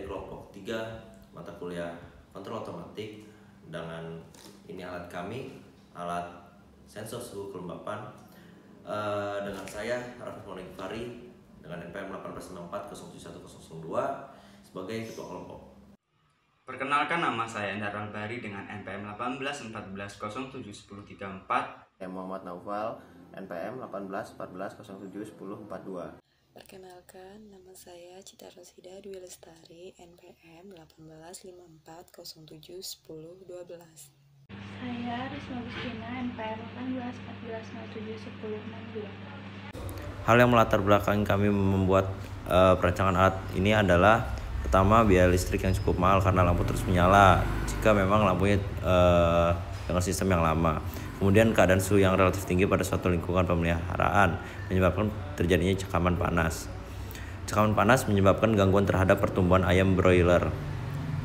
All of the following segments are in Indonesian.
dari kelompok 3 mata kuliah kontrol otomatik. Dengan ini alat kami, alat sensor suhu kelembapan, dengan saya Raffi Monik Fari dengan NPM 1894071002 sebagai ketua kelompok. Perkenalkan, nama saya Endar Albari dengan NPM 1814071034. Saya Muhammad Naufal, NPM 1814071042. Perkenalkan, nama saya Cita Rosida Dwi Lestari, NPM 1854071012. Saya Risma Agustina, NPM 1814071062. Hal yang melatar belakang kami membuat perancangan alat ini adalah pertama, biaya listrik yang cukup mahal karena lampu terus menyala jika memang lampunya dengan sistem yang lama. Kemudian keadaan suhu yang relatif tinggi pada suatu lingkungan pemeliharaan menyebabkan terjadinya cekaman panas. Cekaman panas menyebabkan gangguan terhadap pertumbuhan ayam broiler,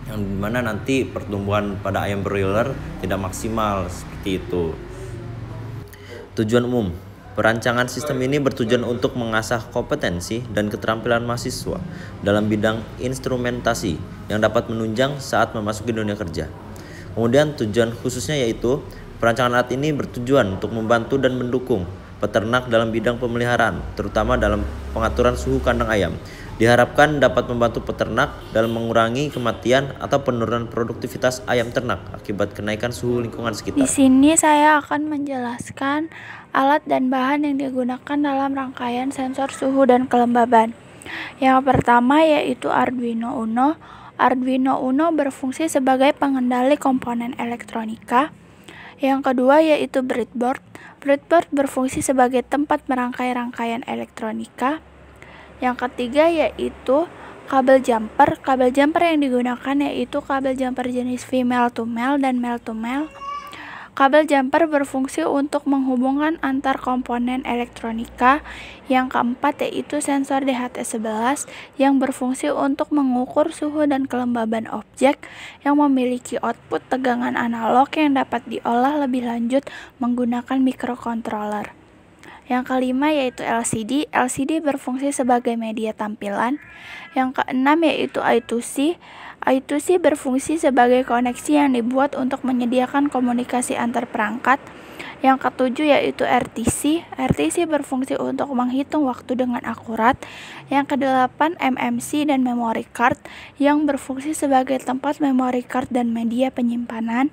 yang dimana nanti pertumbuhan pada ayam broiler tidak maksimal seperti itu. Tujuan umum perancangan sistem ini bertujuan untuk mengasah kompetensi dan keterampilan mahasiswa dalam bidang instrumentasi yang dapat menunjang saat memasuki dunia kerja. Kemudian tujuan khususnya yaitu perancangan alat ini bertujuan untuk membantu dan mendukung peternak dalam bidang pemeliharaan, terutama dalam pengaturan suhu kandang ayam. Diharapkan dapat membantu peternak dalam mengurangi kematian atau penurunan produktivitas ayam ternak akibat kenaikan suhu lingkungan sekitar. Di sini saya akan menjelaskan alat dan bahan yang digunakan dalam rangkaian sensor suhu dan kelembaban. Yang pertama yaitu Arduino Uno. Arduino Uno berfungsi sebagai pengendali komponen elektronika. Yang kedua yaitu breadboard. Breadboard berfungsi sebagai tempat merangkai rangkaian elektronika. Yang ketiga yaitu kabel jumper. Kabel jumper yang digunakan yaitu kabel jumper jenis female to male dan male to male. Kabel jumper berfungsi untuk menghubungkan antar komponen elektronika. Yang keempat yaitu sensor DHT11 yang berfungsi untuk mengukur suhu dan kelembaban objek yang memiliki output tegangan analog yang dapat diolah lebih lanjut menggunakan microcontroller. Yang kelima yaitu LCD. LCD berfungsi sebagai media tampilan. Yang keenam yaitu I2C. I2C berfungsi sebagai koneksi yang dibuat untuk menyediakan komunikasi antar perangkat. Yang ketujuh yaitu RTC. RTC berfungsi untuk menghitung waktu dengan akurat. Yang kedelapan MMC dan memory card yang berfungsi sebagai tempat memory card dan media penyimpanan.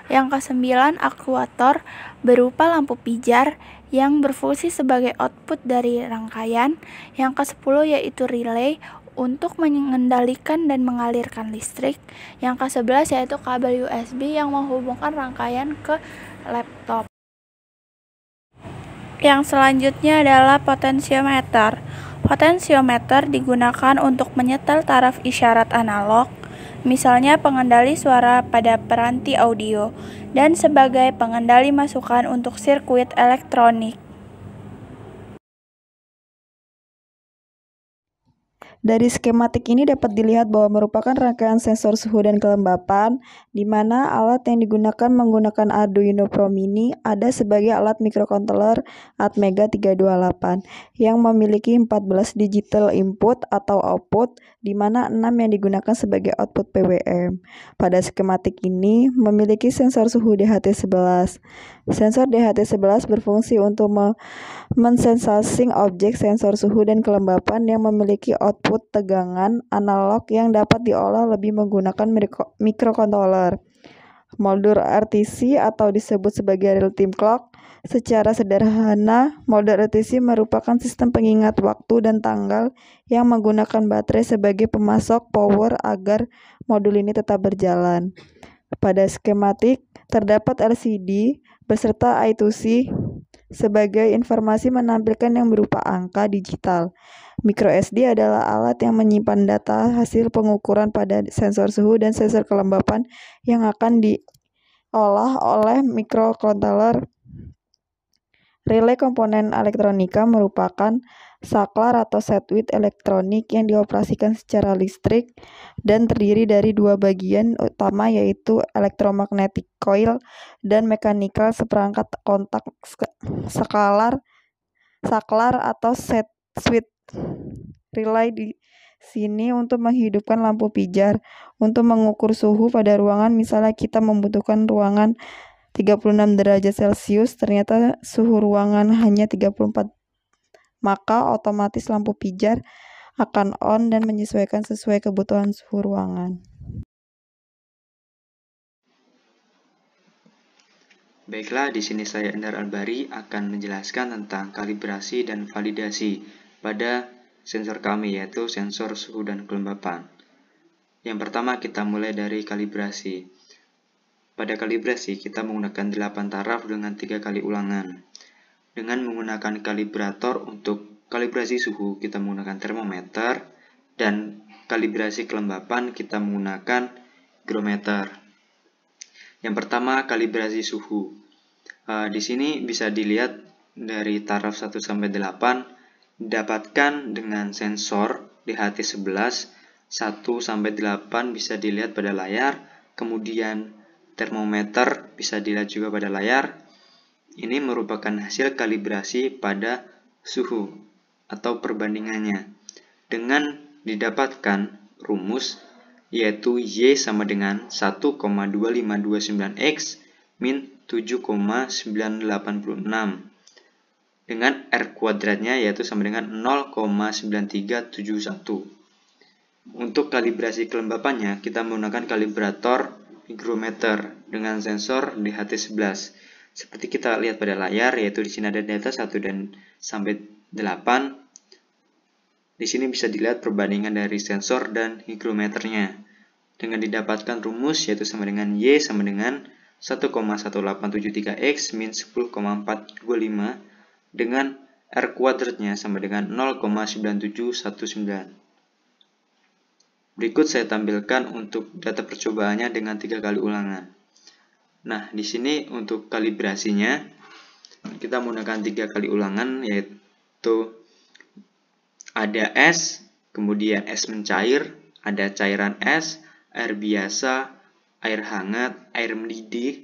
Yang kesembilan aktuator berupa lampu pijar yang berfungsi sebagai output dari rangkaian. Yang ke-10 yaitu relay untuk mengendalikan dan mengalirkan listrik. Yang ke-11 yaitu kabel USB yang menghubungkan rangkaian ke laptop. Yang selanjutnya adalah potensiometer. Potensiometer digunakan untuk menyetel taraf isyarat analog, misalnya pengendali suara pada peranti audio, dan sebagai pengendali masukan untuk sirkuit elektronik. Dari skematik ini dapat dilihat bahwa merupakan rangkaian sensor suhu dan kelembapan, di mana alat yang digunakan menggunakan Arduino Pro Mini ada sebagai alat microcontroller Atmega 328 yang memiliki 14 digital input atau output, di mana 6 yang digunakan sebagai output PWM. Pada skematik ini memiliki sensor suhu DHT11. Sensor DHT11 berfungsi untuk mensensasing objek sensor suhu dan kelembapan yang memiliki output tegangan analog yang dapat diolah lebih menggunakan microcontroller. Moldur RTC atau disebut sebagai real-time clock. Secara sederhana, moldur RTC merupakan sistem pengingat waktu dan tanggal yang menggunakan baterai sebagai pemasok power agar modul ini tetap berjalan. Pada skematik, terdapat LCD beserta I2C sebagai informasi menampilkan yang berupa angka digital. MicroSD adalah alat yang menyimpan data hasil pengukuran pada sensor suhu dan sensor kelembapan yang akan diolah oleh microcontroller. Relay komponen elektronika merupakan saklar atau circuit elektronik yang dioperasikan secara listrik dan terdiri dari dua bagian utama yaitu electromagnetic coil dan mechanical seperangkat kontak saklar atau switch. Relay sini untuk menghidupkan lampu pijar. Untuk mengukur suhu pada ruangan, misalnya kita membutuhkan ruangan 36 derajat Celcius, ternyata suhu ruangan hanya 34, maka otomatis lampu pijar akan on dan menyesuaikan sesuai kebutuhan suhu ruangan. Baiklah, di sini saya Endar Albari akan menjelaskan tentang kalibrasi dan validasi pada sensor kami, yaitu sensor suhu dan kelembapan. Yang pertama kita mulai dari kalibrasi. Pada kalibrasi kita menggunakan 8 taraf dengan 3 kali ulangan. Dengan menggunakan kalibrator untuk kalibrasi suhu kita menggunakan termometer, dan kalibrasi kelembapan kita menggunakan hygrometer. Yang pertama kalibrasi suhu. Di sini bisa dilihat dari taraf 1 sampai 8 didapatkan dengan sensor DHT11 1 sampai 8 bisa dilihat pada layar, kemudian termometer bisa dilihat juga pada layar. Ini merupakan hasil kalibrasi pada suhu atau perbandingannya dengan didapatkan rumus yaitu Y sama dengan 1,2529X min 7,986 dengan R kuadratnya yaitu sama dengan 0,9371. Untuk kalibrasi kelembapannya, kita menggunakan kalibrator hygrometer dengan sensor DHT11. Seperti kita lihat pada layar, yaitu di sini ada data 1 dan sampai 8. Di sini bisa dilihat perbandingan dari sensor dan hygrometernya. Dengan didapatkan rumus yaitu sama dengan Y sama dengan 1,1873X min 10,425 dengan R kuadratnya sama dengan 0,9719. Berikut saya tampilkan untuk data percobaannya dengan 3 kali ulangan. Nah, di sini untuk kalibrasinya kita menggunakan 3 kali ulangan, yaitu ada es, kemudian es mencair, ada cairan es, air biasa, air hangat, air mendidih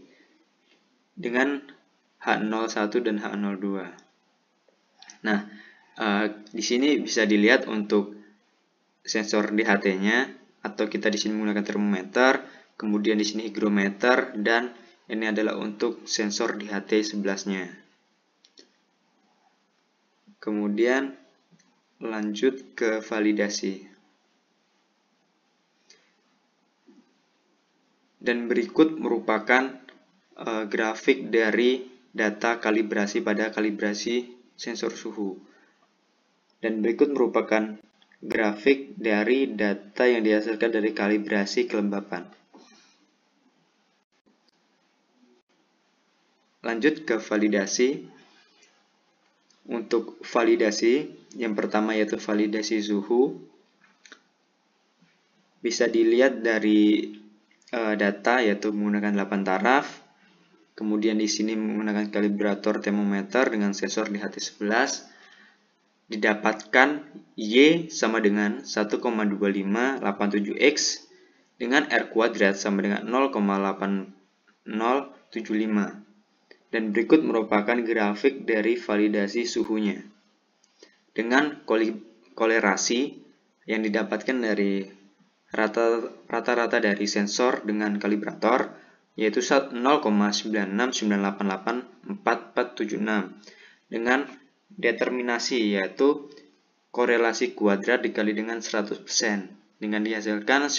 dengan H01 dan H02. Nah, di sini bisa dilihat untuk sensor DHT-nya, atau kita di sini menggunakan termometer, kemudian di sini hygrometer, dan ini adalah untuk sensor DHT11-nya. Kemudian lanjut ke validasi. Dan berikut merupakan grafik dari data kalibrasi pada kalibrasi sensor suhu. Dan berikut merupakan grafik dari data yang dihasilkan dari kalibrasi kelembapan. Lanjut ke validasi. Untuk validasi, yang pertama yaitu validasi suhu. Bisa dilihat dari data yaitu menggunakan 8 taraf. Kemudian di sini menggunakan kalibrator termometer dengan sensor DHT11. Didapatkan Y sama dengan 1,2587X dengan R kuadrat sama dengan 0,8075. Dan berikut merupakan grafik dari validasi suhunya. Dengan kolerasi yang didapatkan dari rata-rata dari sensor dengan kalibrator, yaitu 0,969884476 dengan determinasi yaitu korelasi kuadrat dikali dengan 100% dengan dihasilkan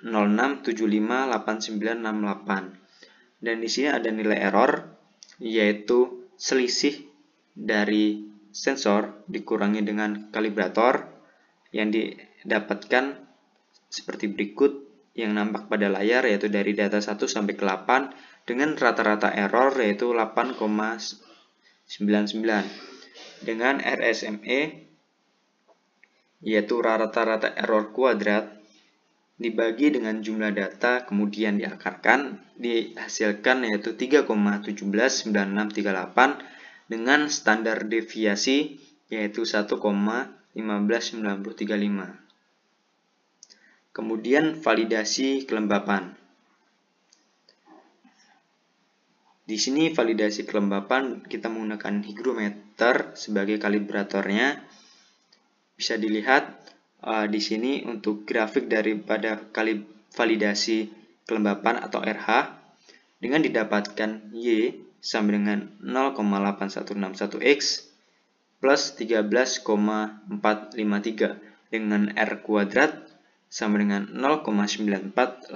94,06758968. Dan di sini ada nilai error yaitu selisih dari sensor dikurangi dengan kalibrator yang didapatkan seperti berikut yang nampak pada layar, yaitu dari data 1 sampai ke 8 dengan rata-rata error yaitu 8,99 dengan RSME yaitu rata-rata error kuadrat dibagi dengan jumlah data kemudian diakarkan dihasilkan yaitu 3,179638 dengan standar deviasi yaitu 1,15935. Kemudian validasi kelembapan. Di sini validasi kelembapan kita menggunakan hygrometer sebagai kalibratornya bisa dilihat di sini untuk grafik daripada kali validasi kelembapan atau RH dengan didapatkan Y sama dengan 0,8161X plus 13,453 dengan R kuadrat sama dengan 0,9485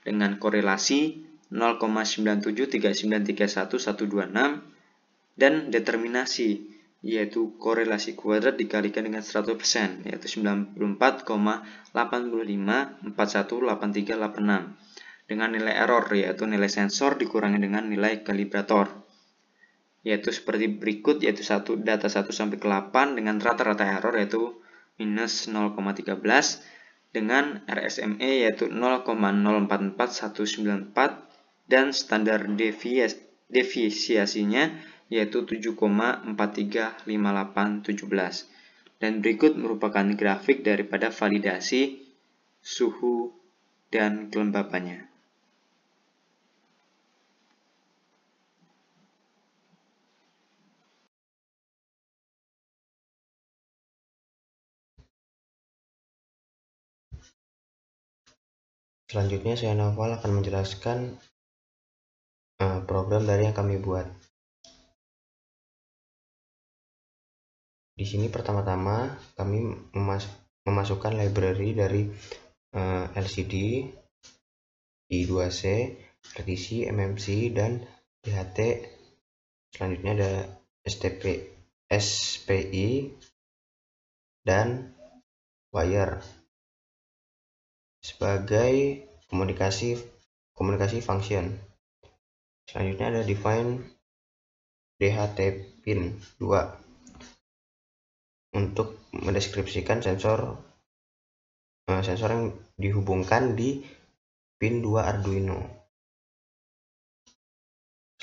dengan korelasi 0,97393126 dan determinasi yaitu korelasi kuadrat dikalikan dengan 100% yaitu 94,85418386 dengan nilai error yaitu nilai sensor dikurangi dengan nilai kalibrator yaitu seperti berikut, yaitu data 1 sampai ke 8 dengan rata-rata error yaitu minus 0,13 dengan RSME yaitu 0,044194 dan standar deviasinya yaitu 7,435817. Dan berikut merupakan grafik daripada validasi suhu dan kelembapannya. Selanjutnya saya Noval akan menjelaskan program dari yang kami buat. Di sini pertama-tama kami memasukkan library dari LCD, I2C, RTC, MMC, dan DHT. Selanjutnya ada SPI, dan wire sebagai komunikasi function. Selanjutnya ada define DHT pin 2 untuk mendeskripsikan sensor yang dihubungkan di pin 2 Arduino.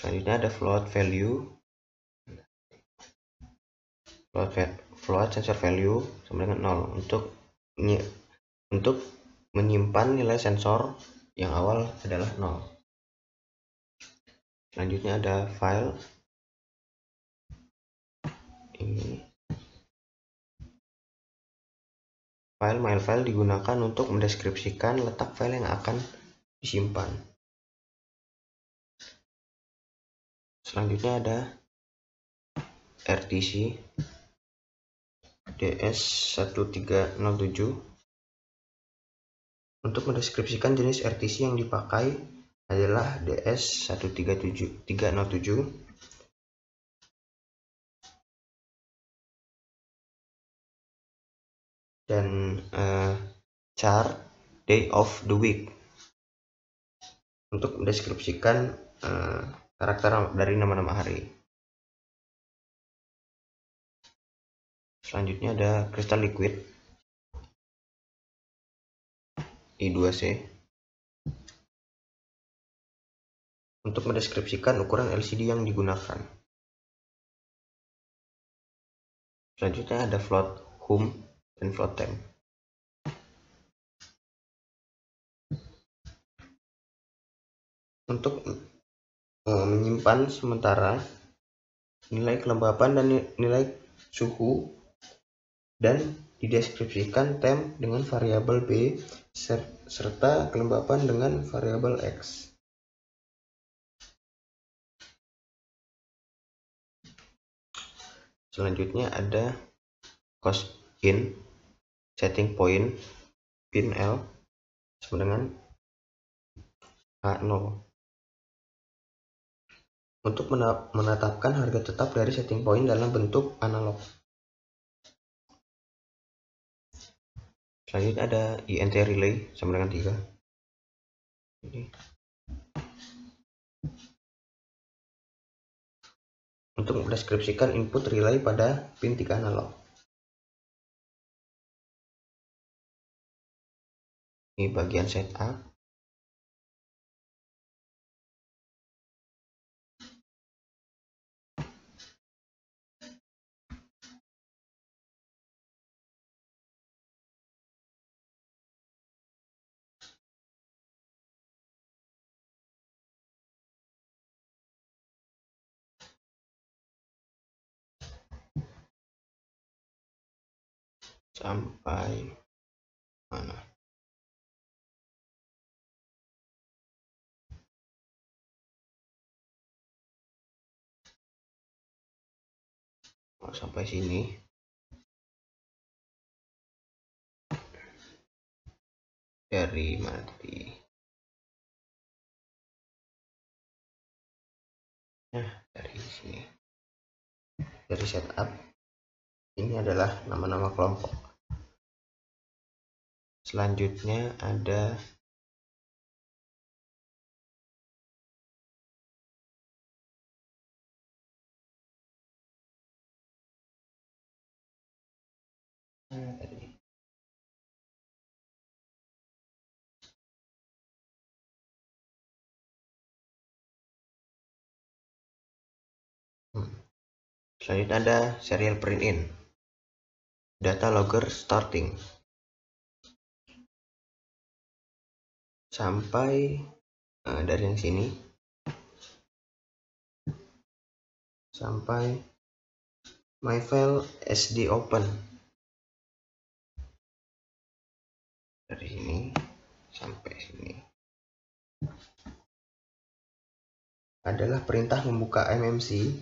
Selanjutnya ada float sensor value sama dengan 0 untuk menyimpan nilai sensor yang awal adalah 0. Selanjutnya ada file. Ini file digunakan untuk mendeskripsikan letak file yang akan disimpan. Selanjutnya ada RTC DS1307. Untuk mendeskripsikan jenis RTC yang dipakai adalah DS1307 dan chart day of the week untuk mendeskripsikan karakter dari nama-nama hari. Selanjutnya ada crystal liquid I2C untuk mendeskripsikan ukuran LCD yang digunakan. Selanjutnya ada float hum dan float temp. Untuk menyimpan sementara nilai kelembapan dan nilai suhu dan dideskripsikan temp dengan variabel B serta kelembapan dengan variabel X. Selanjutnya ada cost in setting point pin L sama dengan A0 untuk menetapkan harga tetap dari setting point dalam bentuk analog. Selanjutnya ada INT relay sama dengan 3. Untuk mendeskripsikan input relay pada pin 3 analog. Ini bagian setup. sampai mana? Sampai sini. Dari mati. Nah, dari sini. Dari setup. Ini adalah nama-nama kelompok. Selanjutnya ada selanjutnya ada serial print in, data logger starting, sampai dari yang sini sampai my file SD open. Dari sini sampai sini adalah perintah membuka MMC.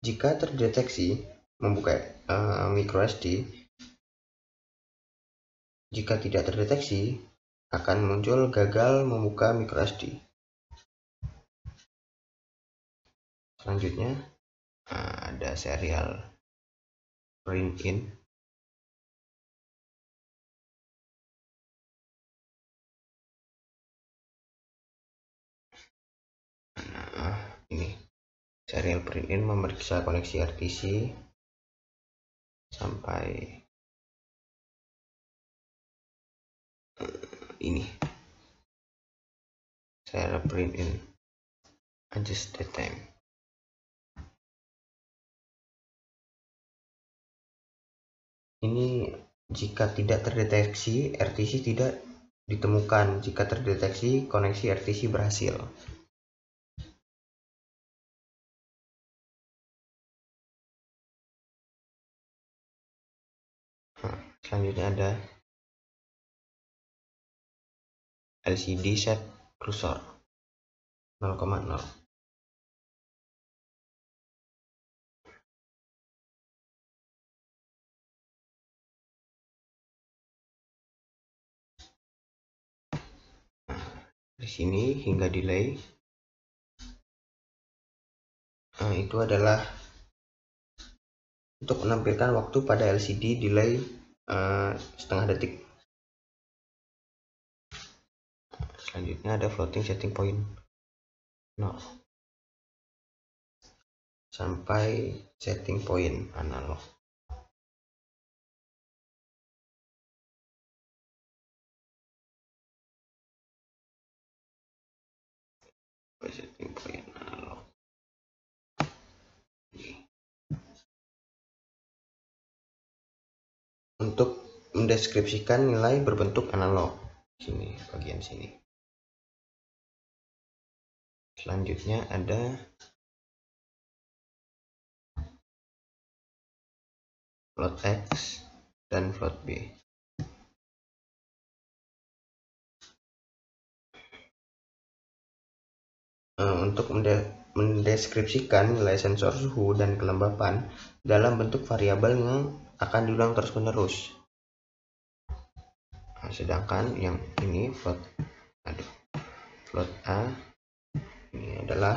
Jika terdeteksi membuka microSD, jika tidak terdeteksi akan muncul gagal membuka microSD. Selanjutnya ada serial print in, ini serial print in memeriksa koneksi RTC sampai ini serial print in adjust the time. Ini jika tidak terdeteksi RTC tidak ditemukan, jika terdeteksi koneksi RTC berhasil. Selanjutnya ada LCD set cursor 0,0. Di sini hingga delay. Itu adalah untuk menampilkan waktu pada LCD delay setengah detik. Selanjutnya ada floating setting point 0 sampai setting point analog. Setting point analog. Untuk mendeskripsikan nilai berbentuk analog, sini bagian sini. Selanjutnya ada float X dan float B. Untuk mendeskripsikan nilai sensor suhu dan kelembapan dalam bentuk variabel yang akan diulang terus-menerus. Sedangkan yang ini float A ini adalah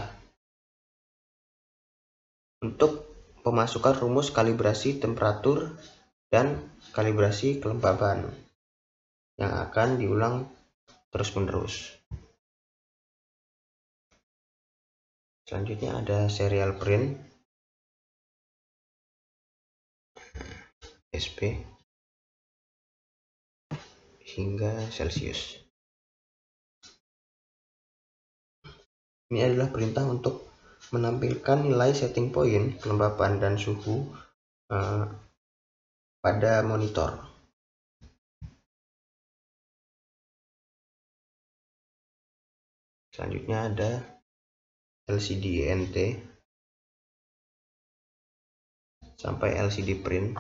untuk pemasukan rumus kalibrasi temperatur dan kalibrasi kelembaban yang akan diulang terus-menerus. Selanjutnya ada serial print SP hingga Celsius. Ini adalah perintah untuk menampilkan nilai setting point, kelembapan, dan suhu pada monitor. Selanjutnya ada LCD NT sampai LCD print.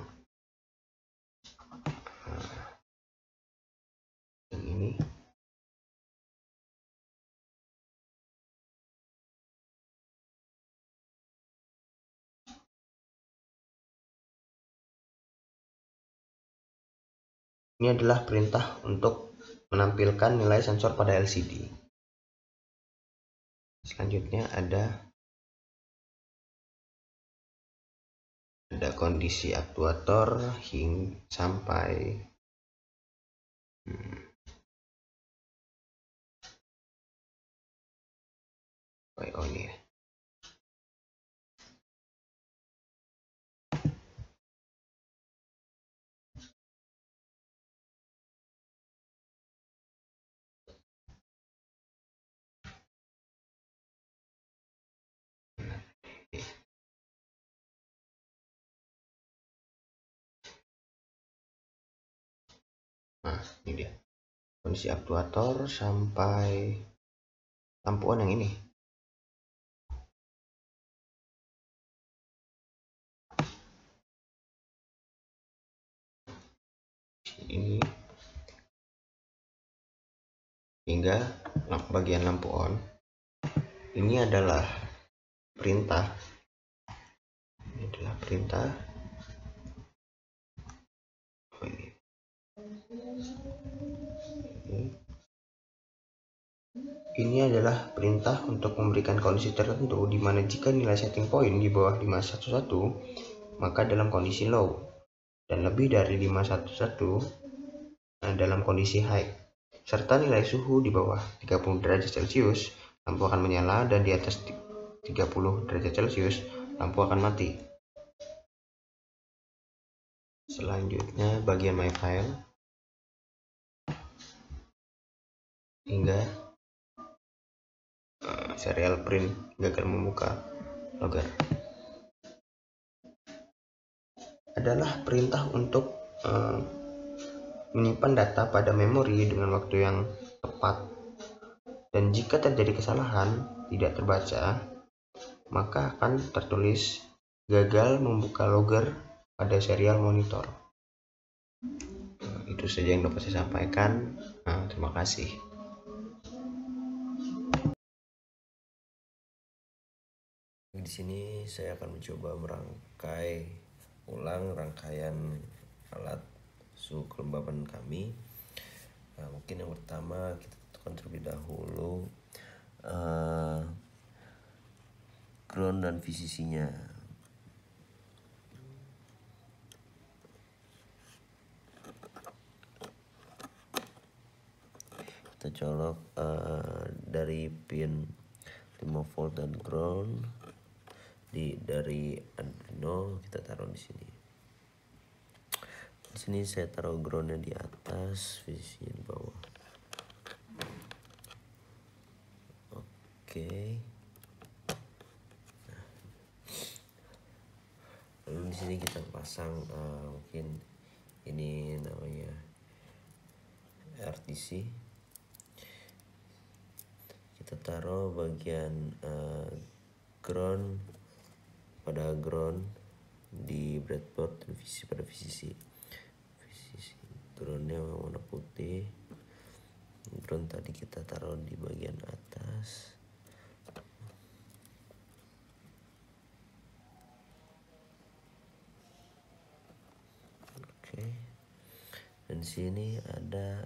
Ini adalah perintah untuk menampilkan nilai sensor pada LCD. Selanjutnya ada kondisi aktuator hingga sampai on ya. Nah, ini dia kondisi aktuator sampai lampu on yang ini. Ini hingga bagian lampu on. Ini adalah perintah. Ini adalah perintah untuk memberikan kondisi tertentu di mana jika nilai setting point di bawah 511 maka dalam kondisi low, dan lebih dari 511 dalam kondisi high, serta nilai suhu di bawah 30 derajat Celcius lampu akan menyala, dan di atas 30 derajat Celcius lampu akan mati. Selanjutnya bagian my file hingga serial print gagal membuka logger. Adalah perintah untuk menyimpan data pada memori dengan waktu yang tepat, dan jika terjadi kesalahan tidak terbaca maka akan tertulis gagal membuka logger pada serial monitor. Itu saja yang dapat saya sampaikan. Terima kasih. Di sini saya akan mencoba merangkai ulang rangkaian alat suhu kelembaban kami. Mungkin yang pertama kita tentukan terlebih dahulu ground dan VCC-nya. Kita colok dari pin 5 volt dan ground dari Arduino, kita taruh di sini. Di sini saya taruh groundnya di atas, VCC di bawah. Oke. Lalu di sini kita pasang mungkin ini namanya RTC. Kita taruh bagian ground pada ground di breadboard dan VCC pada VCC. Groundnya warna putih. Ground tadi kita taruh di bagian atas. Oke. Dan sini ada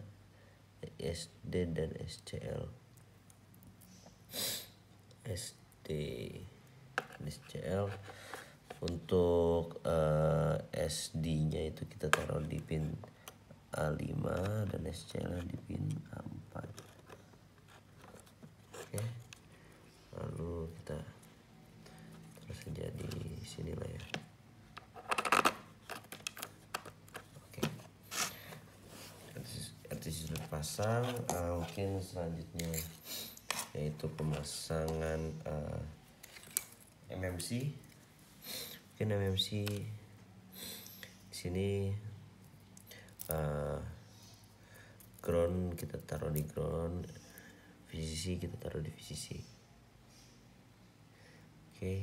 SD dan SCL. SD dan SCL. Untuk SD-nya itu kita taruh di pin A5 dan SCL di pin A4. Oke. Lalu kita terus saja di sini lah ya. Oke. RTC sudah pasang. Mungkin selanjutnya yaitu pemasangan MMC. Mungkin MMC di sini ground kita taruh di ground, VCC kita taruh di VCC. Oke.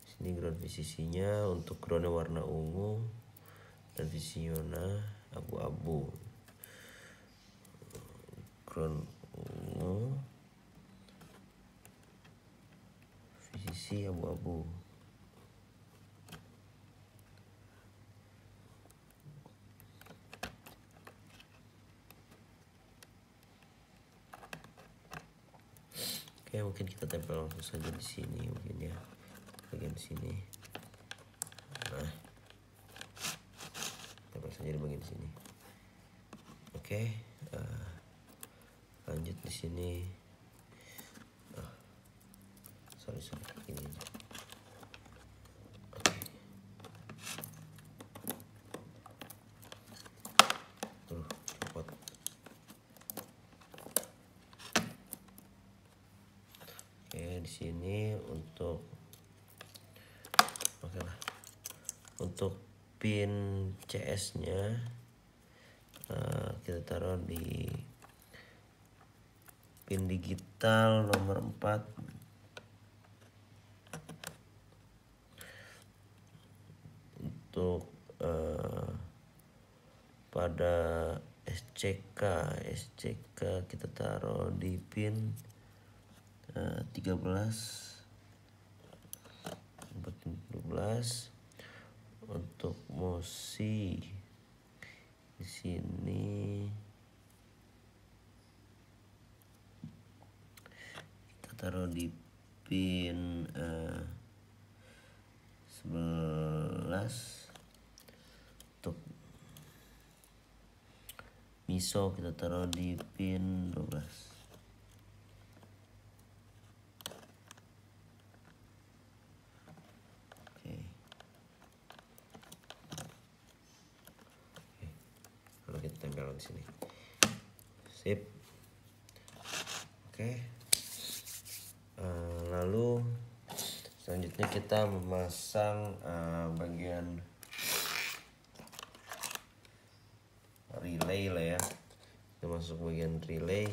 Sini ground VCC-nya, untuk groundnya warna ungu dan VCC warna abu-abu. Ground ungu, VCC abu-abu. Oke, mungkin kita tempel langsung saja di sini mungkin ya, bagian sini. Nah, tempel saja di bagian sini. Oke, lanjut di sini. Sorry ini. Oke. Copot. Oke, di sini untuk pin CS-nya kita taruh di pin digital nomor 4. Untuk pada SCK kita taruh di pin 13. Untuk mosi di sini kita taruh di pin 11. Untuk miso kita taruh di pin 12. Kita tempel di sini. Sip. Oke. Lalu selanjutnya kita memasang bagian relay lah ya. Kita masuk bagian relay.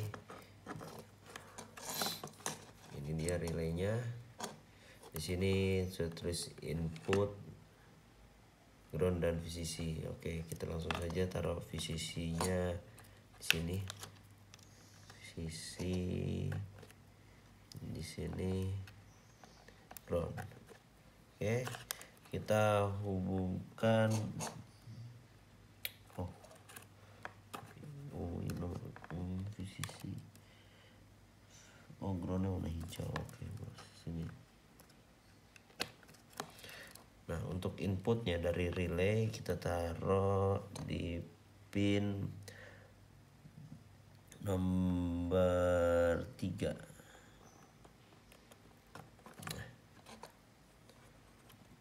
Ini dia relaynya. Di sini saya tulis input, ground dan VCC. Oke, kita langsung saja taruh VCC-nya di sini. VCC di sini, ground. Oke, kita hubungkan. Ini nomor VCC. Groundnya warna hijau. Oke, sini. Nah, untuk inputnya dari relay kita taruh di pin nomor 3. Nah,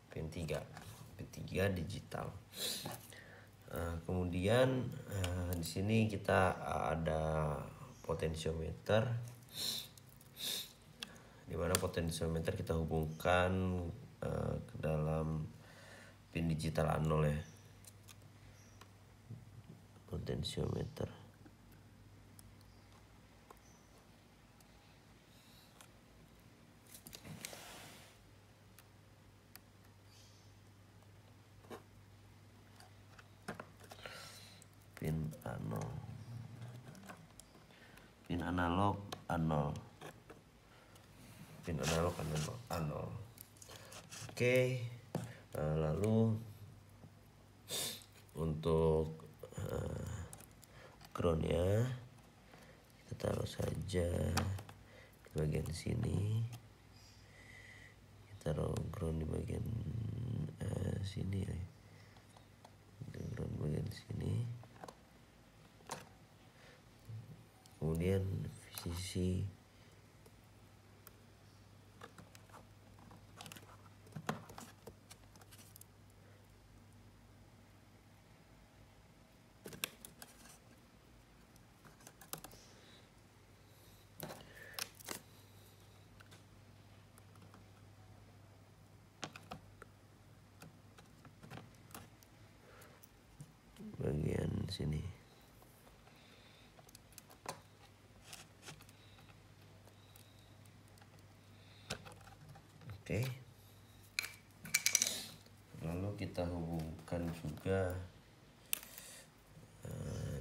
pin 3 digital. Kemudian di sini kita ada potensiometer, di mana potensiometer kita hubungkan ke dalam pin digital A0 ya. Potensiometer. Pin A0. Pin analog A0. Pin analog A0. Oke, lalu untuk groundnya kita taruh saja di bagian sini. Kita taruh ground di bagian sini ya. Ground bagian sini. Kemudian VCC bagian sini. Oke. Lalu kita hubungkan juga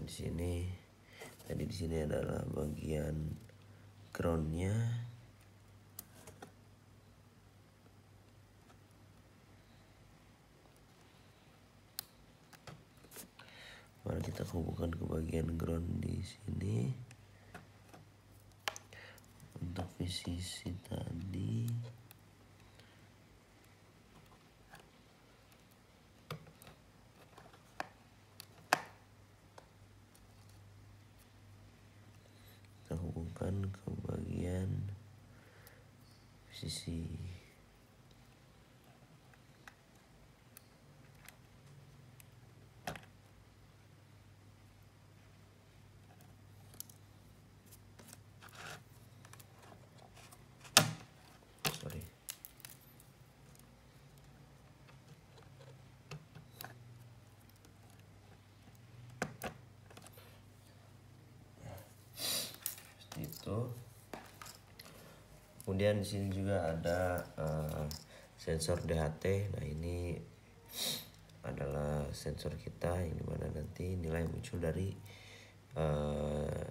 di sini. Tadi di sini adalah bagian groundnya. Mari kita hubungkan ke bagian ground di sini. untuk VCC tadi kita hubungkan ke bagian VCC. Itu kemudian di sini juga ada sensor DHT. Nah, ini adalah sensor kita yang dimana nanti nilai muncul dari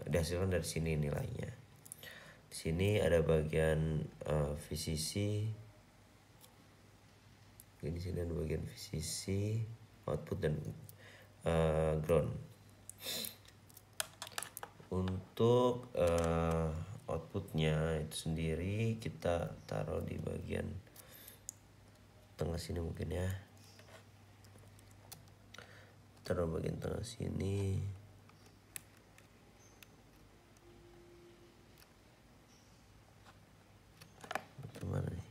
dihasilkan dari sini nilainya. Di sini ada bagian VCC. Di sini ada bagian VCC, output dan ground. Untuk outputnya itu sendiri kita taruh di bagian tengah sini mungkin ya. Taruh bagian tengah sini. Gimana nih?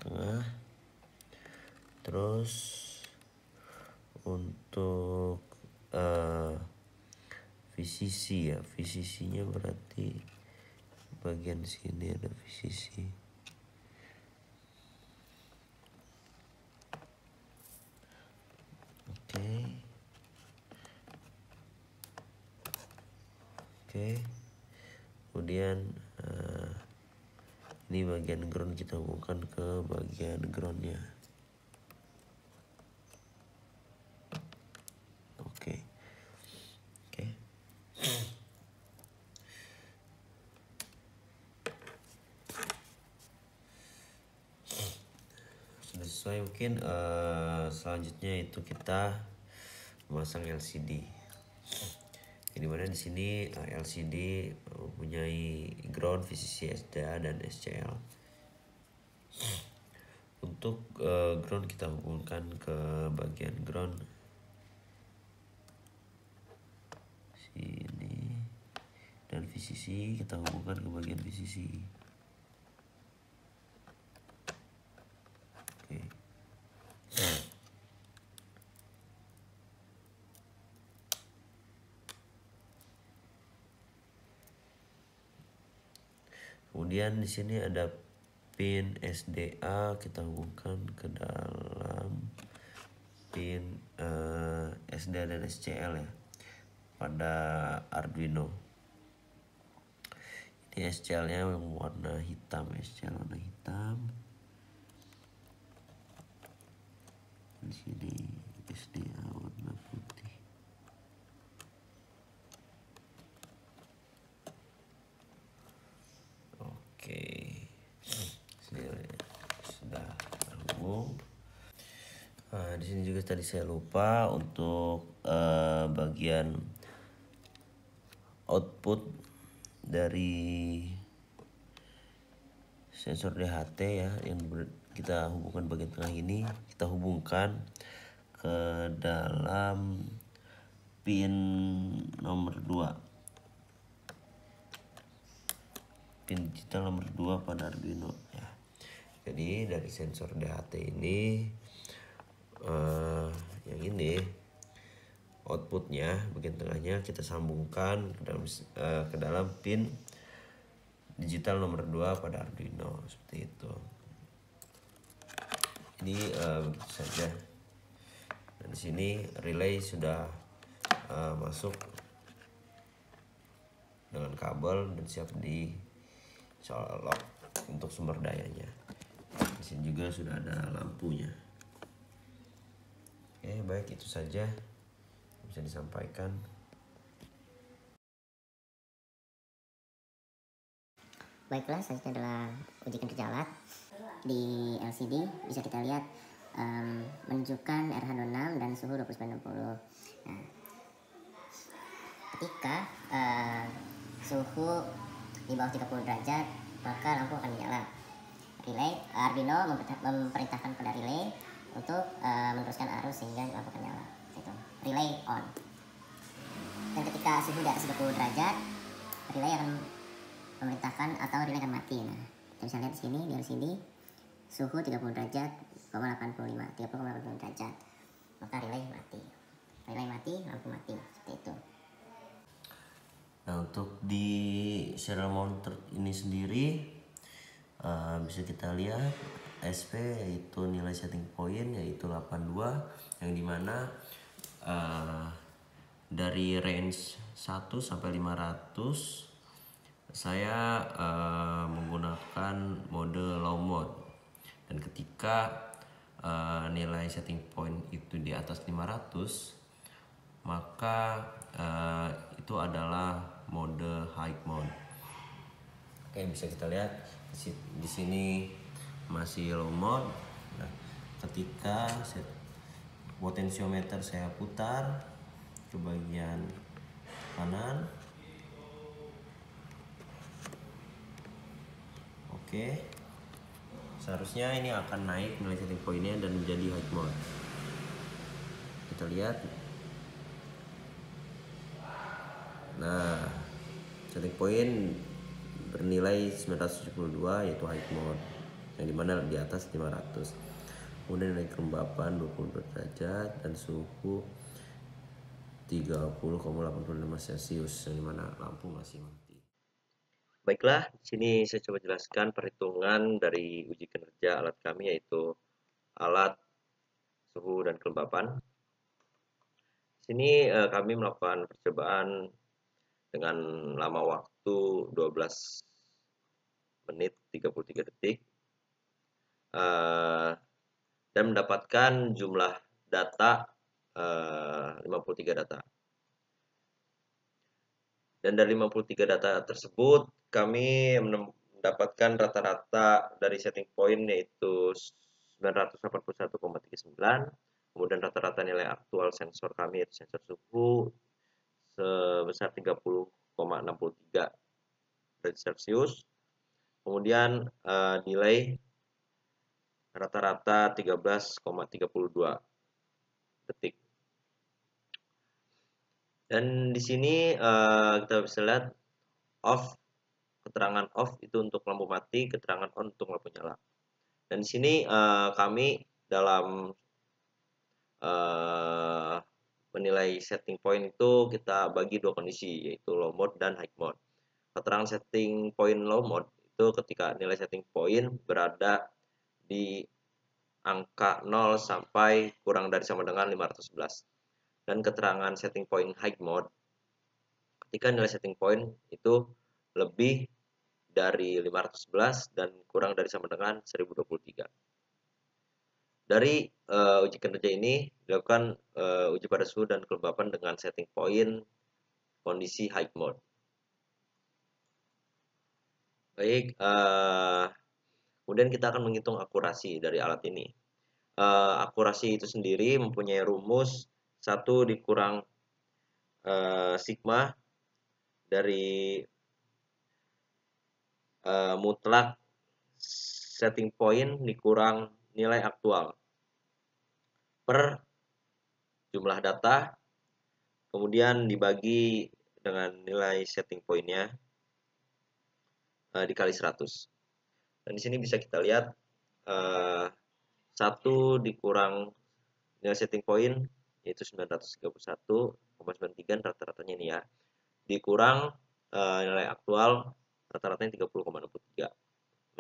Tengah. Terus untuk VCC ya, VCC-nya berarti bagian sini ada VCC. Oke. Kemudian ini bagian ground kita hubungkan ke bagian groundnya. Sudah sesuai mungkin. Selanjutnya itu kita memasang LCD. Di mana di sini LCD mempunyai ground, VCC, SDA dan SCL. Untuk ground kita hubungkan ke bagian ground sini, dan VCC kita hubungkan ke bagian VCC. Oke. Kemudian di sini ada pin SDA, kita hubungkan ke dalam pin SDA dan SCL ya pada Arduino. Ini SCL-nya yang warna hitam, SCL warna hitam. Di sini SDA warna putih. Oke, sudah terhubung. Di sini juga tadi saya lupa untuk bagian output dari sensor DHT ya, yang kita hubungkan bagian tengah ini, kita hubungkan ke dalam pin nomor 2, pin digital nomor 2 pada Arduino ya. Jadi dari sensor DHT ini yang ini outputnya bagian tengahnya kita sambungkan ke dalam pin digital nomor 2 pada Arduino seperti itu. Ini begitu saja. Dan di sini relay sudah masuk dengan kabel dan siap dicolok untuk sumber dayanya. Di sini juga sudah ada lampunya. Oke, baik, itu saja yang bisa disampaikan. Baiklah, selanjutnya adalah uji kinerja alat. Di LCD bisa kita lihat menunjukkan RH26 dan suhu 2960. Nah, ketika suhu di bawah 30 derajat maka lampu akan menyala. Arduino memerintahkan pada relay untuk meneruskan arus sehingga lampu akan menyala. Itu relay on. Dan ketika suhu di atas 30 derajat, relay akan memerintahkan atau relay akan mati. Nah, kita bisa lihat di sini di LCD suhu 30 derajat, 30,85 derajat. Maka relay mati. Relay mati, lampu mati. Seperti itu. Nah, untuk di serial monitor ini sendiri bisa kita lihat SP yaitu nilai setting point yaitu 82, yang dimana dari range 1 sampai 500 saya menggunakan mode low mode, dan ketika nilai setting point itu di atas 500 maka itu adalah mode high mode. Oke, bisa kita lihat di sini masih low mode. Nah, ketika potensiometer saya putar ke bagian kanan, oke, seharusnya ini akan naik nilai setting pointnya dan menjadi high mode. Kita lihat. Nah, setting point bernilai 972 yaitu high mode, yang dimana di atas 500. Kemudian nilai kelembapan 22 derajat dan suhu 30,85 Celcius, yang dimana lampu masih mati. Baiklah, di sini saya coba jelaskan perhitungan dari uji kinerja alat kami, yaitu alat suhu dan kelembapan. Di sini kami melakukan percobaan dengan lama waktu 12 menit 33 detik dan mendapatkan jumlah data 53 data. Dan dari 53 data tersebut kami mendapatkan rata-rata dari setting point yaitu 981,39. Kemudian rata-rata nilai aktual sensor kami yaitu sensor suhu sebesar 30,63 derajat Celcius. Kemudian nilai rata-rata 13,32 detik. Dan di sini kita bisa lihat off, keterangan off itu untuk lampu mati, keterangan on untuk lampu nyala. Dan di sini kami dalam menilai setting point itu kita bagi dua kondisi, yaitu low mode dan high mode. Keterangan setting point low mode itu ketika nilai setting point berada di angka 0 sampai kurang dari sama dengan 511. Dan keterangan setting point high mode ketika nilai setting point itu lebih dari 511 dan kurang dari sama dengan 1023. Dari uji kinerja ini dilakukan uji pada suhu dan kelembapan dengan setting point kondisi high mode. Baik, kemudian kita akan menghitung akurasi dari alat ini. Akurasi itu sendiri mempunyai rumus 1 dikurang sigma dari mutlak setting point dikurang nilai aktual per jumlah data, kemudian dibagi dengan nilai setting pointnya dikali 100. Dan di sini bisa kita lihat 1 dikurang nilai setting point yaitu 931,93 rata-ratanya ini ya, dikurang nilai aktual rata-ratanya 30,63,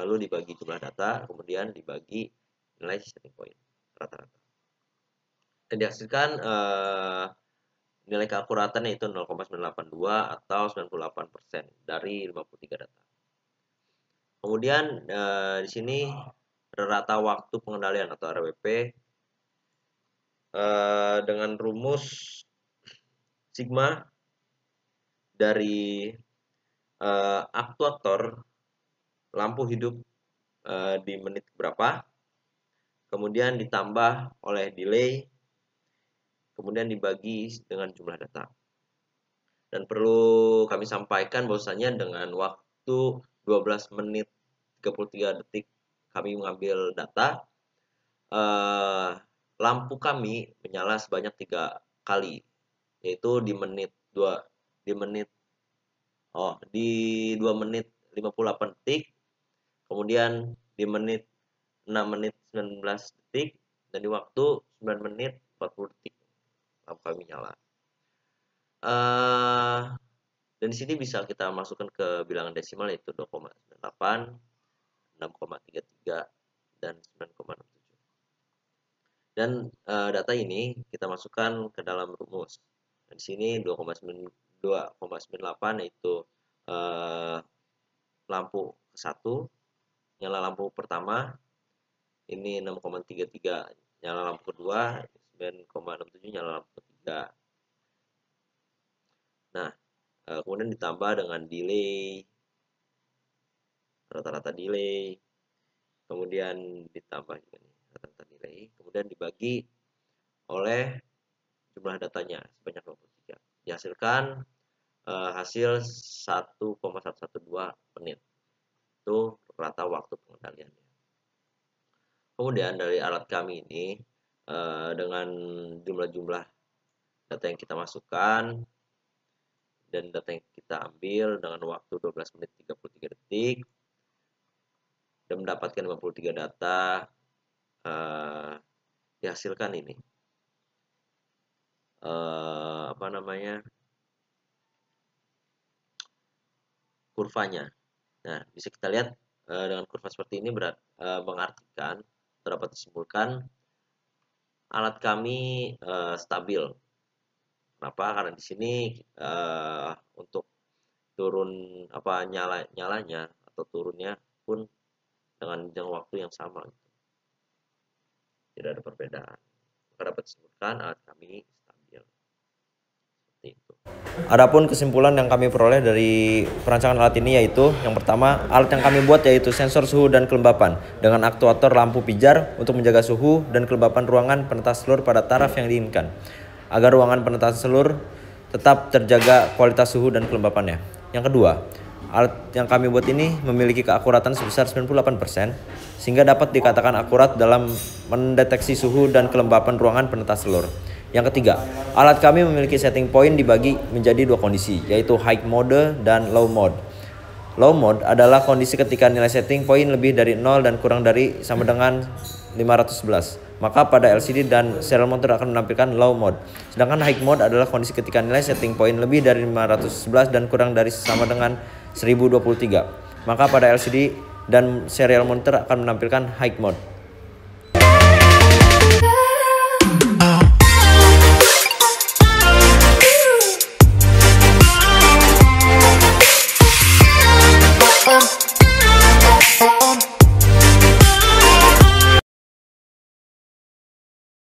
lalu dibagi jumlah data, kemudian dibagi nilai setting point rata-rata, dan dihasilkan nilai keakuratan yaitu 0,982 atau 98% dari 53 data. Kemudian di sini rata waktu pengendalian atau RWP dengan rumus sigma dari aktuator lampu hidup di menit berapa, kemudian ditambah oleh delay, kemudian dibagi dengan jumlah data. Dan perlu kami sampaikan bahwasanya dengan waktu 12 menit 33 detik kami mengambil data, lampu kami menyala sebanyak 3 kali, yaitu di 2 menit 58 detik, kemudian di 6 menit 19 detik, dan di waktu 9 menit 40 detik lampu kami nyala. Dan di sini bisa kita masukkan ke bilangan desimal, yaitu 2,98, 6,33, dan 9,67. Dan data ini kita masukkan ke dalam rumus. Dan di sini 2,98 yaitu lampu ke-1, nyala lampu pertama, ini 6,33 nyala lampu kedua, 9,67 nyala lampu ketiga. Nah, kemudian ditambah dengan delay, rata-rata delay, kemudian ditambah juga nih rata-rata delay, kemudian dibagi oleh jumlah datanya sebanyak 23. Dihasilkan hasil 1,112 menit. Itu rata waktu pengendaliannya. Kemudian dari alat kami ini dengan jumlah-jumlah data yang kita masukkan dan data yang kita ambil dengan waktu 12 menit 33 detik dan mendapatkan 53 data, dihasilkan ini kurvanya. Nah, bisa kita lihat dengan kurva seperti ini mengartikan atau dapat disimpulkan alat kami stabil. Kenapa? Karena di sini untuk turun nyalanya atau turunnya pun dengan jangka waktu yang sama, tidak ada perbedaan. Maka dapat disebutkan alat kami stabil. Seperti itu. Adapun kesimpulan yang kami peroleh dari perancangan alat ini yaitu yang pertama, alat yang kami buat yaitu sensor suhu dan kelembapan dengan aktuator lampu pijar untuk menjaga suhu dan kelembapan ruangan penetas telur pada taraf yang diinginkan, agar ruangan penetas telur tetap terjaga kualitas suhu dan kelembapannya. Yang kedua, alat yang kami buat ini memiliki keakuratan sebesar 98%, sehingga dapat dikatakan akurat dalam mendeteksi suhu dan kelembapan ruangan penetas telur. Yang ketiga, alat kami memiliki setting point dibagi menjadi 2 kondisi, yaitu high mode dan low mode. Low mode adalah kondisi ketika nilai setting point lebih dari 0 dan kurang dari sama dengan 511. Maka pada LCD dan serial monitor akan menampilkan low mode. Sedangkan high mode adalah kondisi ketika nilai setting point lebih dari 511 dan kurang dari sama dengan 1023. Maka pada LCD dan serial monitor akan menampilkan high mode.